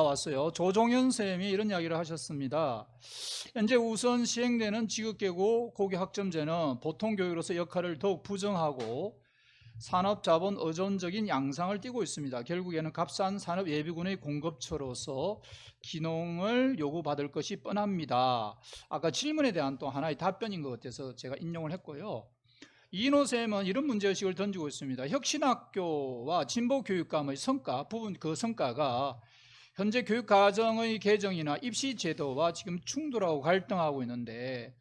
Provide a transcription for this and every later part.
올라왔어요. 조종현 쌤이 이런 이야기를 하셨습니다. 현재 우선 시행되는 지극계고 고교학점제는 보통교육으로서 역할을 더욱 부정하고 산업자본 의존적인 양상을 띠고 있습니다. 결국에는 값싼 산업예비군의 공급처로서 기능을 요구받을 것이 뻔합니다. 아까 질문에 대한 또 하나의 답변인 것 같아서 제가 인용을 했고요. 이노쌤은 이런 문제의식을 던지고 있습니다. 혁신학교와 진보교육감의 성과, 그 성과가 현재 교육과정의 개정이나 입시제도와 지금 충돌하고 갈등하고 있는데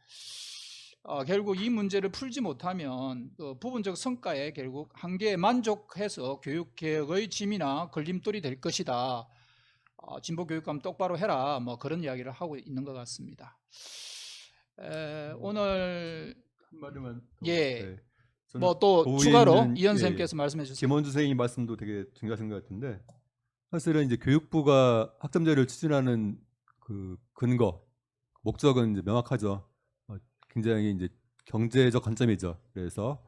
결국 이 문제를 풀지 못하면 부분적 성과에 결국 한계에 만족해서 교육개혁의 짐이나 걸림돌이 될 것이다. 진보교육감 똑바로 해라. 뭐 그런 이야기를 하고 있는 것 같습니다. 오늘 한마디만 더. 예. 네. 뭐 또 추가로 이현 쌤께서 말씀해 주세요. 김원주 선생님 말씀도 되게 중요하신 것 같은데, 사실은 이제 교육부가 학점제를 추진하는 그 근거, 목적은 이제 명확하죠. 굉장히 이제 경제적 관점이죠. 그래서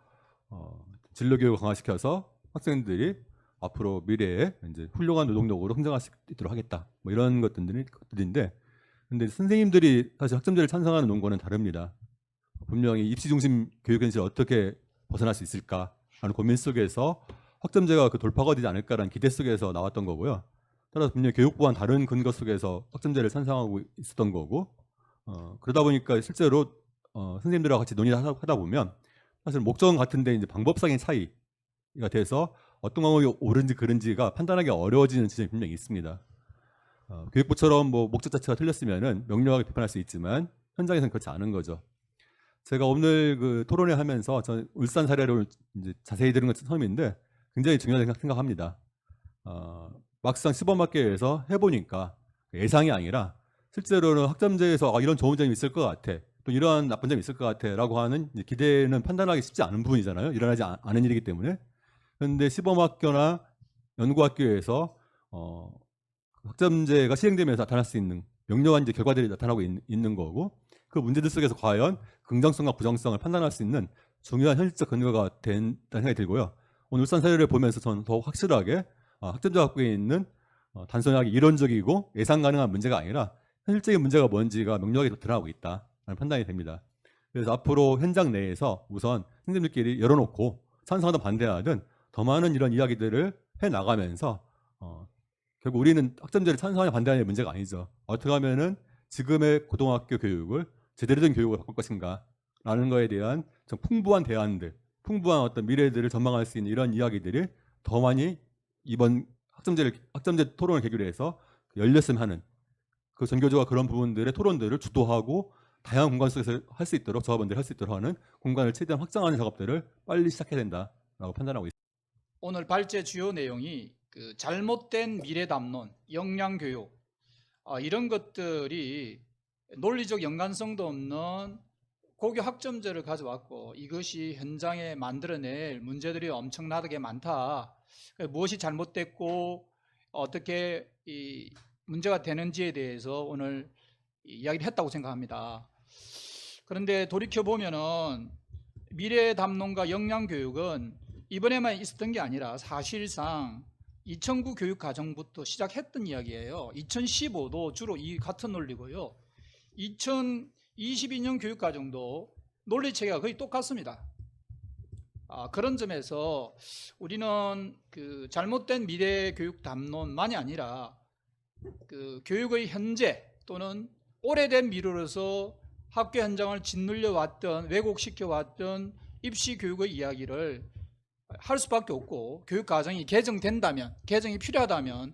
진로 교육을 강화시켜서 학생들이 앞으로 미래에 이제 훌륭한 노동력으로 성장할 수 있도록 하겠다. 뭐 이런 것들인데, 근데 선생님들이 사실 학점제를 찬성하는 논거는 다릅니다. 분명히 입시 중심 교육 현실을 어떻게 벗어날 수 있을까 하는 고민 속에서 학점제가 그 돌파가 되지 않을까라는 기대 속에서 나왔던 거고요. 따라서 분명히 교육부와는 다른 근거 속에서 학점제를 찬성하고 있었던 거고, 그러다 보니까 실제로 선생님들하고 같이 논의를 하다 보면 사실 목적은 같은데 이제 방법상의 차이가 돼서 어떤 방법이 옳은지 그른지가 판단하기 어려워지는 지점이 분명히 있습니다. 교육부처럼 뭐 목적 자체가 틀렸으면은 명료하게 비판할 수 있지만 현장에서는 그렇지 않은 거죠. 제가 오늘 그 토론회 하면서 저는 울산 사례를 이제 자세히 들은 건 처음인데 굉장히 중요하다고 생각합니다. 막상 시범학교에서 해보니까 예상이 아니라 실제로는 학점제에서 이런 좋은 점이 있을 것 같아, 또 이러한 나쁜 점이 있을 것 같아 라고 하는 기대는 판단하기 쉽지 않은 부분이잖아요. 일어나지 않은 일이기 때문에. 그런데 시범학교나 연구학교에서 학점제가 시행되면서 나타날 수 있는 명료한 이제 결과들이 나타나고 있는 거고, 그 문제들 속에서 과연 긍정성과 부정성을 판단할 수 있는 중요한 현실적 근거가 된다는 생각이 들고요. 오늘 울산 사례를 보면서 저는 더욱 확실하게 학점제 갖고 있는 단순하게 이론적이고 예상 가능한 문제가 아니라 현실적인 문제가 뭔지가 명료하게 드러나고 있다는 판단이 됩니다. 그래서 앞으로 현장 내에서 우선 선생님들끼리 열어놓고 찬성하든 반대하든 더 많은 이런 이야기들을 해나가면서 결국 우리는 학점제를 찬성하냐 반대하냐 문제가 아니죠. 어떻게 하면은 지금의 고등학교 교육을 제대로 된 교육으로 바꿀 것인가 라는 거에 대한 좀 풍부한 대안들, 풍부한 어떤 미래들을 전망할 수 있는 이런 이야기들이 더 많이 이번 학점제 토론을 계기로 해서 열렸으면 하는, 그 전교조가 그런 부분들의 토론들을 주도하고 다양한 공간 속에서 할 수 있도록, 조합원들이 할 수 있도록 하는 공간을 최대한 확장하는 작업들을 빨리 시작해야 된다라고 판단하고 있습니다. 오늘 발제 주요 내용이 그 잘못된 미래 담론, 역량 교육 이런 것들이 논리적 연관성도 없는 고교 학점제를 가져왔고 이것이 현장에 만들어낼 문제들이 엄청나게 많다. 무엇이 잘못됐고 어떻게 이 문제가 되는지에 대해서 오늘 이야기를 했다고 생각합니다. 그런데 돌이켜보면은 미래 담론과 역량 교육은 이번에만 있었던 게 아니라 사실상 2009 교육과정부터 시작했던 이야기예요. 2015도 주로 이 같은 논리고요. 2022년 교육과정도 논리체계가 거의 똑같습니다. 그런 점에서 우리는 그 잘못된 미래 교육 담론만이 아니라 그 교육의 현재 또는 오래된 미래로서 학교 현장을 짓눌려 왔던, 왜곡시켜 왔던 입시 교육의 이야기를 할 수밖에 없고, 교육 과정이 개정된다면, 개정이 필요하다면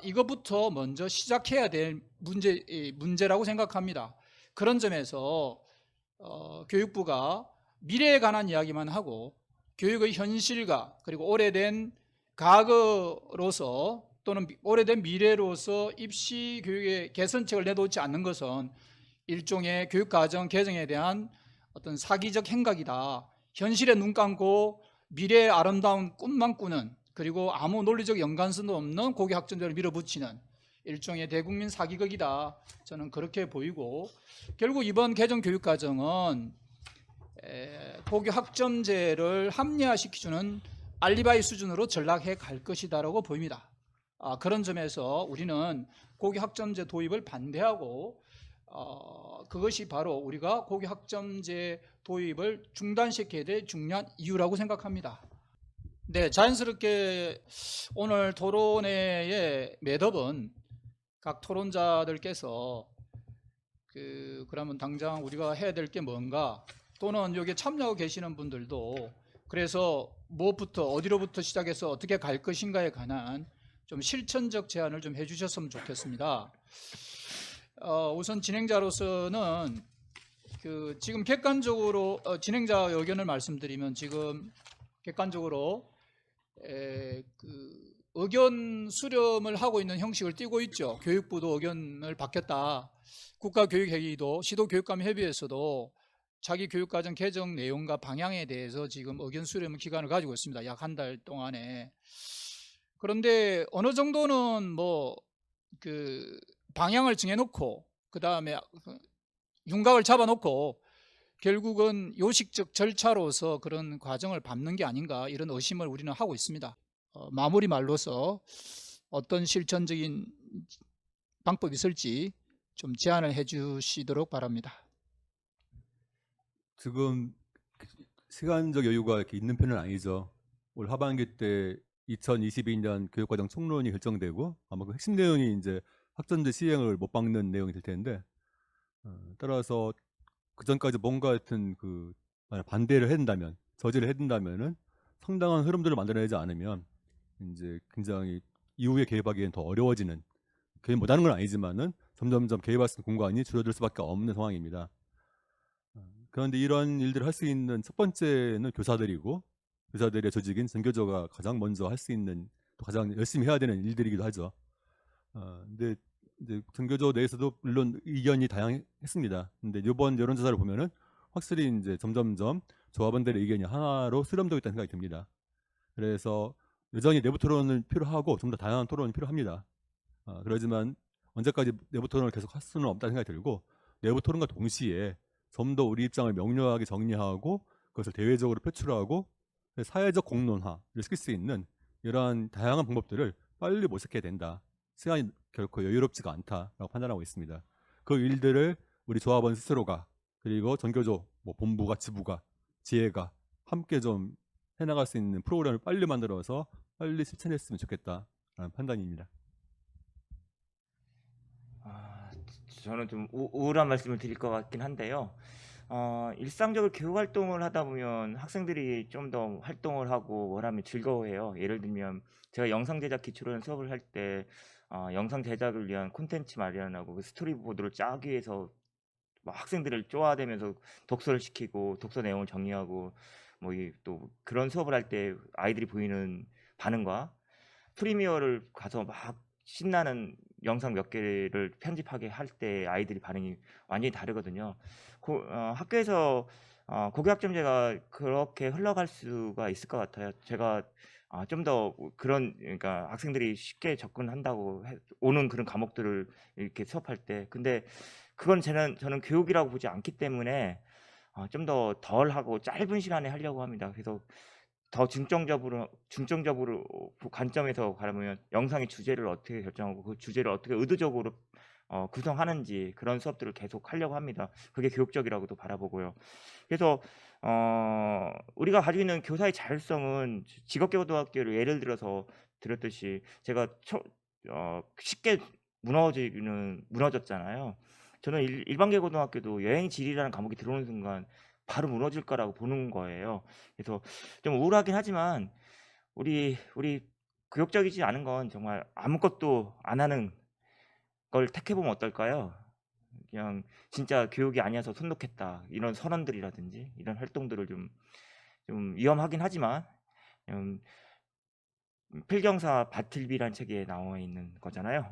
이것부터 먼저 시작해야 될 문제라고 생각합니다. 그런 점에서 교육부가 미래에 관한 이야기만 하고 교육의 현실과 그리고 오래된 과거로서 또는 오래된 미래로서 입시 교육의 개선책을 내놓지 않는 것은 일종의 교육과정 개정에 대한 어떤 사기적 행각이다. 현실에 눈 감고 미래의 아름다운 꿈만 꾸는, 그리고 아무 논리적 연관성도 없는 고교 학점제를 밀어붙이는 일종의 대국민 사기극이다. 저는 그렇게 보이고, 결국 이번 개정 교육과정은 고교 학점제를 합리화시키주는 알리바이 수준으로 전락해 갈 것이다라고 보입니다. 그런 점에서 우리는 고교학점제 도입을 반대하고 그것이 바로 우리가 고교학점제 도입을 중단시켜야 될 중요한 이유라고 생각합니다. 네, 자연스럽게 오늘 토론회의 매듭은 각 토론자들께서 그러면 당장 우리가 해야 될 게 뭔가, 또는 여기 참여하고 계시는 분들도 그래서 무엇부터 어디로부터 시작해서 어떻게 갈 것인가에 관한 좀 실천적 제안을 좀 해주셨으면 좋겠습니다. 우선 진행자로서는 지금 객관적으로 진행자 의견을 말씀드리면, 지금 객관적으로 의견 수렴을 하고 있는 형식을 띠고 있죠. 교육부도 의견을 받겠다. 국가교육회의도 시도교육감협의회에서도 자기 교육과정 개정 내용과 방향에 대해서 지금 의견 수렴 기간을 가지고 있습니다. 약 한 달 동안에. 그런데 어느 정도는 방향을 정해놓고 그 다음에 윤곽을 잡아놓고 결국은 요식적 절차로서 그런 과정을 밟는 게 아닌가, 이런 의심을 우리는 하고 있습니다. 마무리 말로서 어떤 실천적인 방법이 있을지 좀 제안을 해 주시도록 바랍니다. 지금 시간적 여유가 이렇게 있는 편은 아니죠. 올 하반기 때 2022년 교육과정 총론이 결정되고 아마 그 핵심 내용이 이제 학점제 시행을 못 박는 내용이 될 텐데, 따라서 그 전까지 뭔가 하여튼 만약 반대를 해준다면, 저지를 해준다면은 상당한 흐름들을 만들어내지 않으면 이제 굉장히 이후에 개입하기엔 더 어려워지는, 개입 못하는 건 아니지만은 점점점 개입할 수 있는 공간이 줄어들 수밖에 없는 상황입니다. 그런데 이런 일들을 할 수 있는 첫 번째는 교사들이고, 교사들의 조직인 전교조가 가장 먼저 할 수 있는, 또 가장 열심히 해야 되는 일들이기도 하죠. 근데 이제 전교조 내에서도 물론 의견이 다양했습니다. 근데 이번 여론조사를 보면은 확실히 이제 점점점 조합원들의 의견이 하나로 수렴되고 있다는 생각이 듭니다. 그래서 여전히 내부 토론은 필요하고 좀 더 다양한 토론이 필요합니다. 그러지만 언제까지 내부 토론을 계속 할 수는 없다는 생각이 들고, 내부 토론과 동시에 좀 더 우리 입장을 명료하게 정리하고 그것을 대외적으로 표출하고 사회적 공론화를 시킬 수 있는 이러한 다양한 방법들을 빨리 모색해야 된다. 시간이 결코 여유롭지가 않다라고 판단하고 있습니다. 그 일들을 우리 조합원 스스로가, 그리고 전교조 본부가, 지부가, 지혜가 함께 좀 해나갈 수 있는 프로그램을 빨리 만들어서 빨리 실천했으면 좋겠다라는 판단입니다. 저는 좀 우울한 말씀을 드릴 것 같긴 한데요. 일상적으로 교육 활동을 하다 보면 학생들이 좀 더 활동을 하고 뭘 하면 즐거워해요. 예를 들면 제가 영상 제작 기초로는 수업을 할 때 영상 제작을 위한 콘텐츠 마련하고 그 스토리보드를 짜기 위해서 막 학생들을 쪼아대면서 독서를 시키고 독서 내용을 정리하고 또 그런 수업을 할 때 아이들이 보이는 반응과 프리미어를 가서 막 신나는 영상 몇 개를 편집하게 할 때 아이들이 반응이 완전히 다르거든요. 학교에서 고교학점제가 그렇게 흘러갈 수가 있을 것 같아요. 제가 좀 더 그러니까 학생들이 쉽게 접근한다고 오는 그런 과목들을 이렇게 수업할 때, 근데 그건 저는 교육이라고 보지 않기 때문에 좀 더 덜하고 짧은 시간에 하려고 합니다. 그래서 더 중점적으로 관점에서 바라보면 영상의 주제를 어떻게 결정하고 그 주제를 어떻게 의도적으로 구성하는지, 그런 수업들을 계속 하려고 합니다. 그게 교육적이라고도 바라보고요. 그래서 우리가 가지고 있는 교사의 자율성은 직업계고등학교를 예를 들어서 들었듯이 제가 쉽게 무너졌잖아요. 저는 일반계고등학교도 여행질이라는 과목이 들어오는 순간 바로 무너질 거라고 보는 거예요. 그래서 좀 우울하긴 하지만 우리 교육적이지 않은 건 정말 아무것도 안 하는 걸 택해보면 어떨까요? 그냥 진짜 교육이 아니어서 손 놓겠다, 이런 선언들이라든지 이런 활동들을 좀 위험하긴 하지만, 필경사 바틀비란 책에 나와 있는 거잖아요.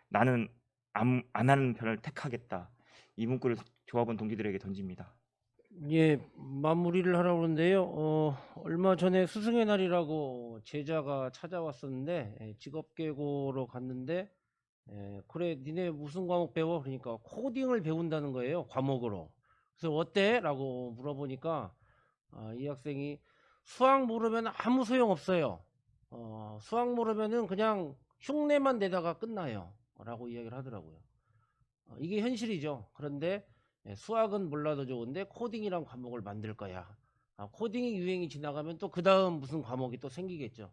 나는 안 하는 편을 택하겠다, 이 문구를 조합원 동기들에게 던집니다. 예, 마무리를 하려고 그러는데요. 얼마 전에 스승의 날이라고 제자가 찾아왔었는데, 직업계고로 갔는데, 그래, 니네 무슨 과목 배워? 그러니까 코딩을 배운다는 거예요, 과목으로. 그래서 어때? 라고 물어보니까, 이 학생이 수학 모르면 아무 소용 없어요. 수학 모르면은 그냥 흉내만 내다가 끝나요 라고 이야기를 하더라고요. 이게 현실이죠. 그런데 수학은 몰라도 좋은데 코딩이란 과목을 만들 거야. 코딩이 유행이 지나가면 또 그 다음 무슨 과목이 또 생기겠죠.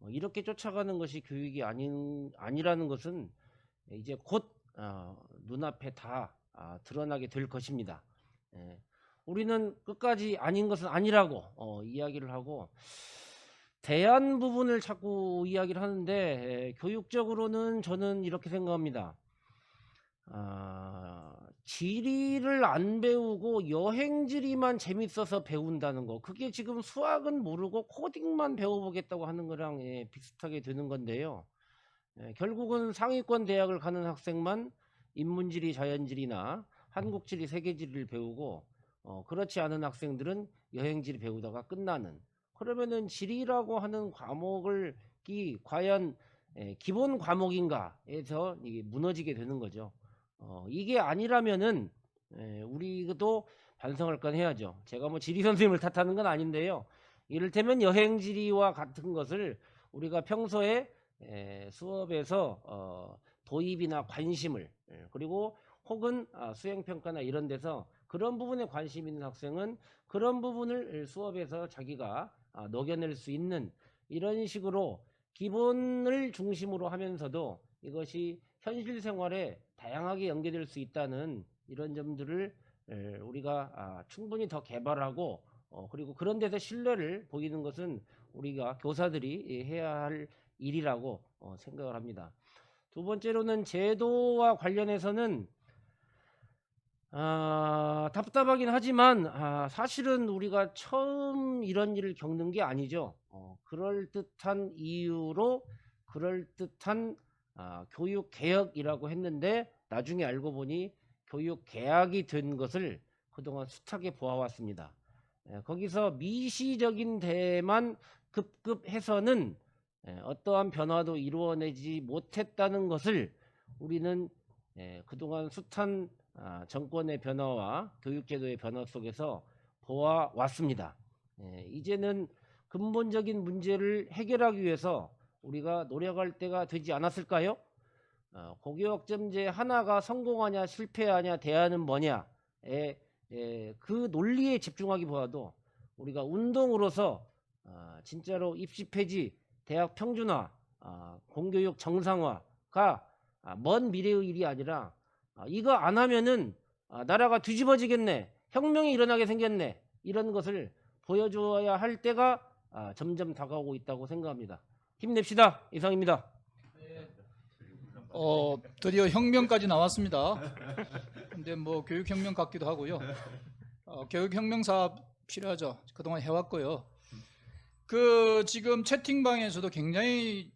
이렇게 쫓아가는 것이 교육이 아니라는 것은 이제 곧 눈앞에 다 드러나게 될 것입니다. 우리는 끝까지 아닌 것은 아니라고 이야기를 하고 대안 부분을 자꾸 이야기를 하는데 교육적으로는 저는 이렇게 생각합니다. 지리를 안 배우고 여행지리만 재밌어서 배운다는 거, 그게 지금 수학은 모르고 코딩만 배워보겠다고 하는 거랑 비슷하게 되는 건데요. 결국은 상위권 대학을 가는 학생만 인문지리, 자연지리나 한국지리, 세계지리를 배우고 그렇지 않은 학생들은 여행지리 배우다가 끝나는, 그러면은 지리라고 하는 과목을 과연 기본 과목인가에서 이게 무너지게 되는 거죠. 이게 아니라면은 우리도 반성할 건 해야죠. 제가 뭐 지리 선생님을 탓하는 건 아닌데요. 이를테면 여행지리와 같은 것을 우리가 평소에 수업에서 도입이나 관심을 그리고 혹은 수행평가나 이런 데서 그런 부분에 관심 있는 학생은 그런 부분을 수업에서 자기가 녹여낼 수 있는 이런 식으로 기본을 중심으로 하면서도 이것이 현실 생활에 다양하게 연계될 수 있다는 이런 점들을 우리가 충분히 더 개발하고 그리고 그런 데서 신뢰를 보이는 것은 우리가 교사들이 해야 할 일이라고 생각을 합니다. 두 번째로는 제도와 관련해서는 답답하긴 하지만 사실은 우리가 처음 이런 일을 겪는 게 아니죠. 그럴듯한 이유로 그럴듯한 교육개혁이라고 했는데 나중에 알고 보니 교육개혁이 된 것을 그동안 숱하게 보아왔습니다. 거기서 미시적인 데만 급급해서는 어떠한 변화도 이루어내지 못했다는 것을 우리는 그동안 숱한 정권의 변화와 교육제도의 변화 속에서 보아왔습니다. 이제는 근본적인 문제를 해결하기 위해서 우리가 노력할 때가 되지 않았을까요? 고교학점제 하나가 성공하냐 실패하냐 대안은 뭐냐 그 논리에 집중하기보다도 우리가 운동으로서 진짜로 입시 폐지, 대학 평준화, 공교육 정상화가 먼 미래의 일이 아니라 이거 안 하면은 나라가 뒤집어지겠네, 혁명이 일어나게 생겼네, 이런 것을 보여줘야 할 때가 점점 다가오고 있다고 생각합니다. 힘냅시다. 이상입니다. 드디어 혁명까지 나왔습니다. 근데 뭐 교육혁명 같기도 하고요. 교육혁명 사업 필요하죠. 그동안 해왔고요. 지금 채팅방에서도 굉장히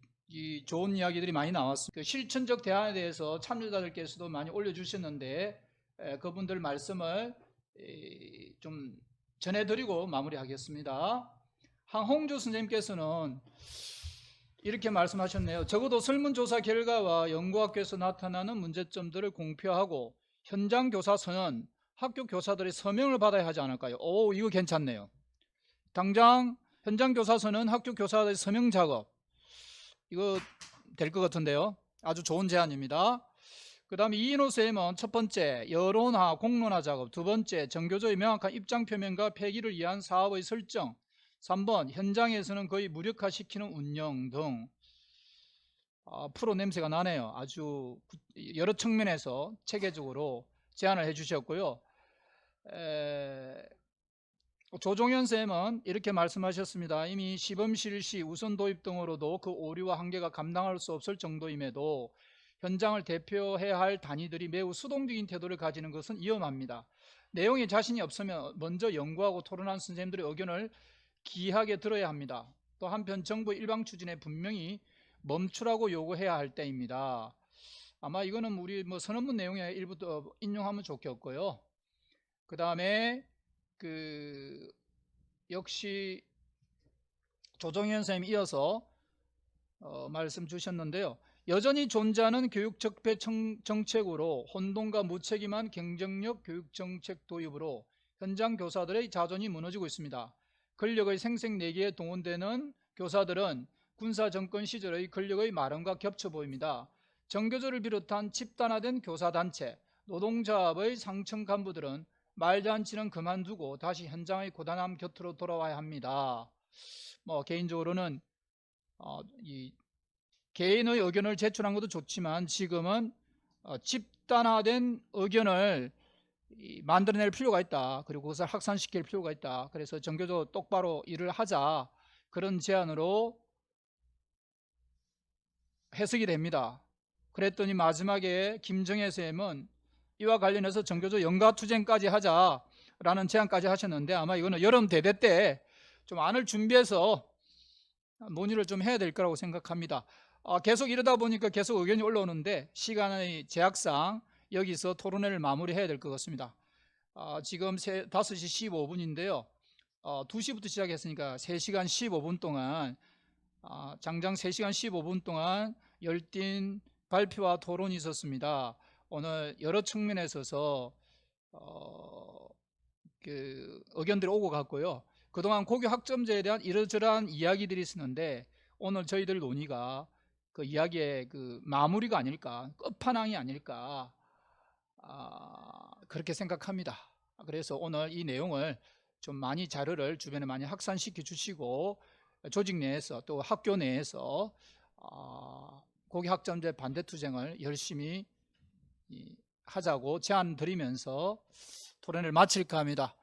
좋은 이야기들이 많이 나왔습니다. 실천적 대안에 대해서 참여자들께서도 많이 올려주셨는데 그분들 말씀을 좀 전해드리고 마무리하겠습니다. 황홍주 선생님께서는 이렇게 말씀하셨네요. 적어도 설문조사 결과와 연구학교에서 나타나는 문제점들을 공표하고 현장 교사서는 학교 교사들의 서명을 받아야 하지 않을까요? 오, 이거 괜찮네요. 당장 현장 교사서는 학교 교사들의 서명 작업, 이거 될 것 같은데요. 아주 좋은 제안입니다. 그 다음에 이인호 쌤은 첫 번째 여론화, 공론화 작업, 두 번째 정교조의 명확한 입장 표명과 폐기를 위한 사업의 설정, 3번 현장에서는 거의 무력화시키는 운영 등. 프로 냄새가 나네요. 아주 여러 측면에서 체계적으로 제안을 해주셨고요. 조종현 쌤은 이렇게 말씀하셨습니다. 이미 시범실시 우선 도입 등으로도 그 오류와 한계가 감당할 수 없을 정도임에도 현장을 대표해야 할 단위들이 매우 수동적인 태도를 가지는 것은 위험합니다. 내용에 자신이 없으면 먼저 연구하고 토론한 선생님들의 의견을 귀하게 들어야 합니다. 또 한편 정부 일방 추진에 분명히 멈추라고 요구해야 할 때입니다. 아마 이거는 우리 선언문 내용에 일부 인용하면 좋겠고요. 그 다음에 역시 조정현 선생님이 이어서 말씀 주셨는데요. 여전히 존재하는 교육 적폐 정책으로 혼돈과 무책임한 경쟁력 교육 정책 도입으로 현장 교사들의 자존이 무너지고 있습니다. 권력의 생색내기에 동원되는 교사들은 군사 정권 시절의 권력의 마름과 겹쳐 보입니다. 정교조를 비롯한 집단화된 교사단체, 노동조합의 상층 간부들은 말잔치는 그만두고 다시 현장의 고단함 곁으로 돌아와야 합니다. 개인적으로는 이 개인의 의견을 제출한 것도 좋지만 지금은 집단화된 의견을 만들어낼 필요가 있다. 그리고 그것을 확산시킬 필요가 있다. 그래서 정교조 똑바로 일을 하자. 그런 제안으로 해석이 됩니다. 그랬더니 마지막에 김정혜 쌤은 이와 관련해서 정교조 연가투쟁까지 하자라는 제안까지 하셨는데 아마 이거는 여름 대대 때 좀 안을 준비해서 논의를 좀 해야 될 거라고 생각합니다. 계속 이러다 보니까 계속 의견이 올라오는데 시간의 제약상 여기서 토론회를 마무리해야 될 것 같습니다. 지금 5시 15분인데요. 2시부터 시작했으니까 3시간 15분 동안 장장 3시간 15분 동안 열띤 발표와 토론이 있었습니다. 오늘 여러 측면에 있어서 의견들이 오고 갔고요. 그동안 고교 학점제에 대한 이러저러한 이야기들이 있었는데 오늘 저희들 논의가 그 이야기의 그 마무리가 아닐까, 끝판왕이 아닐까 그렇게 생각합니다. 그래서 오늘 이 내용을 좀 많이 자료를 주변에 많이 확산시켜 주시고 조직 내에서 또 학교 내에서 고교 학점제 반대 투쟁을 열심히 하자고 제안 드리면서 토론을 마칠까 합니다.